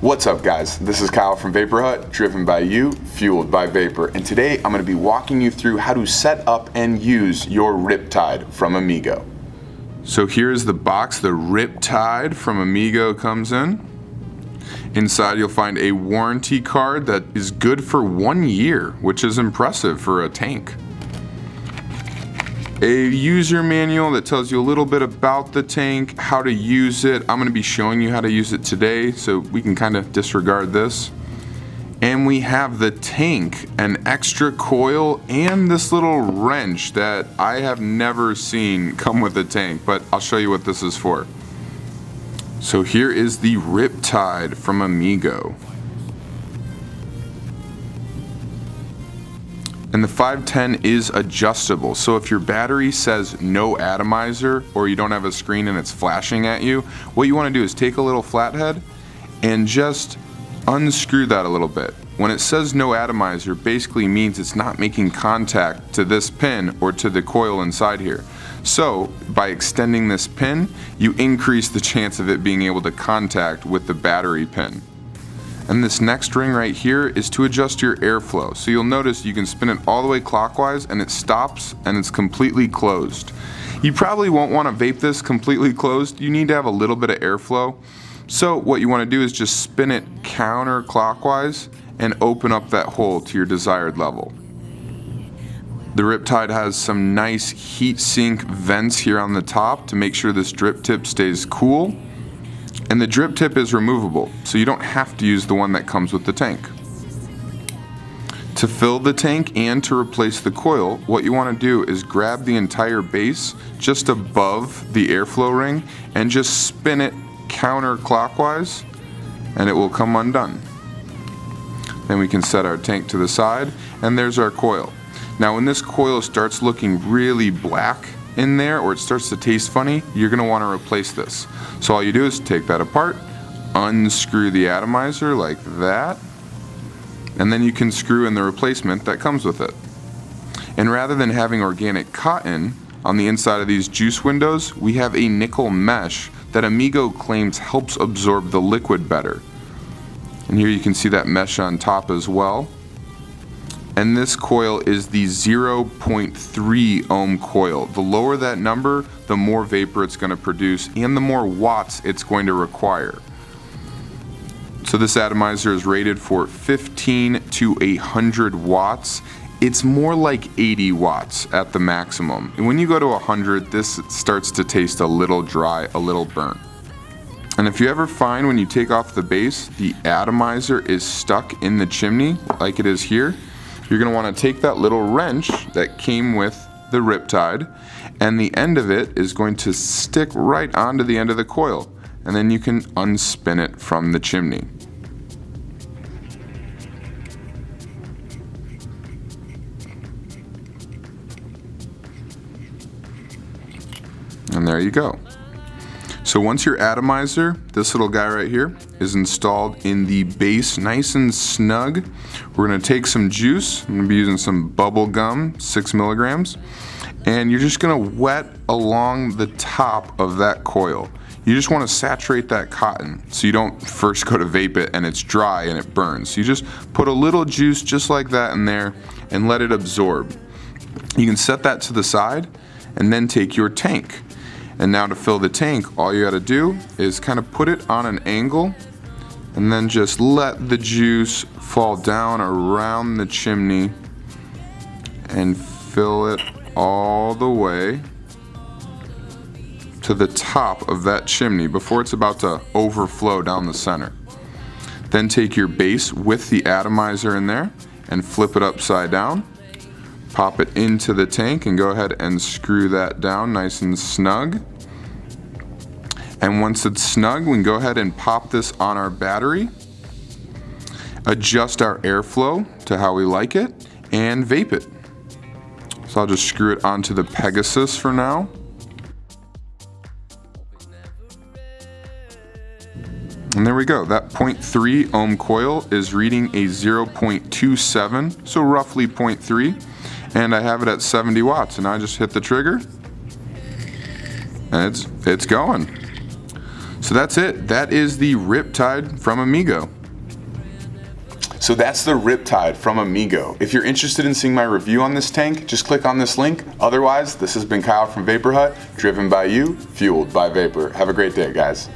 What's up guys, this is Kyle from Vapor Hut, driven by you, fueled by vapor, and today I'm going to be walking you through how to set up and use your Riptide from Amigo. So here's the box the Riptide from Amigo comes in. Inside you'll find a warranty card that is good for 1 year, which is impressive for a tank. A user manual that tells you a little bit about the tank, how to use it. I'm going to be showing you how to use it today, so we can kind of disregard this. And we have the tank, an extra coil, and this little wrench that I have never seen come with a tank, but I'll show you what this is for. So here is the Riptide from Amigo. And the 510 is adjustable, so if your battery says no atomizer or you don't have a screen and it's flashing at you, what you want to do is take a little flathead and just unscrew that a little bit. When it says no atomizer, basically means it's not making contact to this pin or to the coil inside here. So by extending this pin, you increase the chance of it being able to contact with the battery pin. And this next ring right here is to adjust your airflow. So you'll notice you can spin it all the way clockwise and it stops and it's completely closed. You probably won't want to vape this completely closed. You need to have a little bit of airflow. So what you want to do is just spin it counterclockwise and open up that hole to your desired level. The Riptide has some nice heat sink vents here on the top to make sure this drip tip stays cool. And the drip tip is removable, so you don't have to use the one that comes with the tank. To fill the tank and to replace the coil, what you want to do is grab the entire base just above the airflow ring and just spin it counterclockwise and it will come undone. Then we can set our tank to the side and there's our coil. Now when this coil starts looking really black in there or it starts to taste funny, you're going to want to replace this. So all you do is take that apart, unscrew the atomizer like that, and then you can screw in the replacement that comes with it. And rather than having organic cotton on the inside of these juice windows, we have a nickel mesh that Amigo claims helps absorb the liquid better. And here you can see that mesh on top as well. And this coil is the 0.3 ohm coil. The lower that number, the more vapor it's going to produce and the more watts it's going to require. So this atomizer is rated for 15 to 100 watts. It's more like 80 watts at the maximum. And when you go to 100, this starts to taste a little dry, a little burnt. And if you ever find when you take off the base, the atomizer is stuck in the chimney like it is here, you're going to want to take that little wrench that came with the Riptide and the end of it is going to stick right onto the end of the coil and then you can unspin it from the chimney. And there you go. So once your atomizer, this little guy right here, is installed in the base nice and snug, we're going to take some juice. I'm going to be using some bubble gum, 6 milligrams, and you're just going to wet along the top of that coil. You just want to saturate that cotton so you don't first go to vape it and it's dry and it burns. You just put a little juice just like that in there and let it absorb. You can set that to the side and then take your tank. And now to fill the tank, all you gotta do is kind of put it on an angle and then just let the juice fall down around the chimney and fill it all the way to the top of that chimney before it's about to overflow down the center. Then take your base with the atomizer in there and flip it upside down. Pop it into the tank and go ahead and screw that down nice and snug. And once it's snug, we can go ahead and pop this on our battery, adjust our airflow to how we like it, and vape it. So I'll just screw it onto the Pegasus for now. And there we go, that 0.3 ohm coil is reading a 0.27, so roughly 0.3. And I have it at 70 watts, and I just hit the trigger, and it's going. So that's it. That is the Riptide from Amigo. So that's the Riptide from Amigo. If you're interested in seeing my review on this tank, just click on this link. Otherwise, this has been Kyle from Vapor Hut, driven by you, fueled by vapor. Have a great day, guys.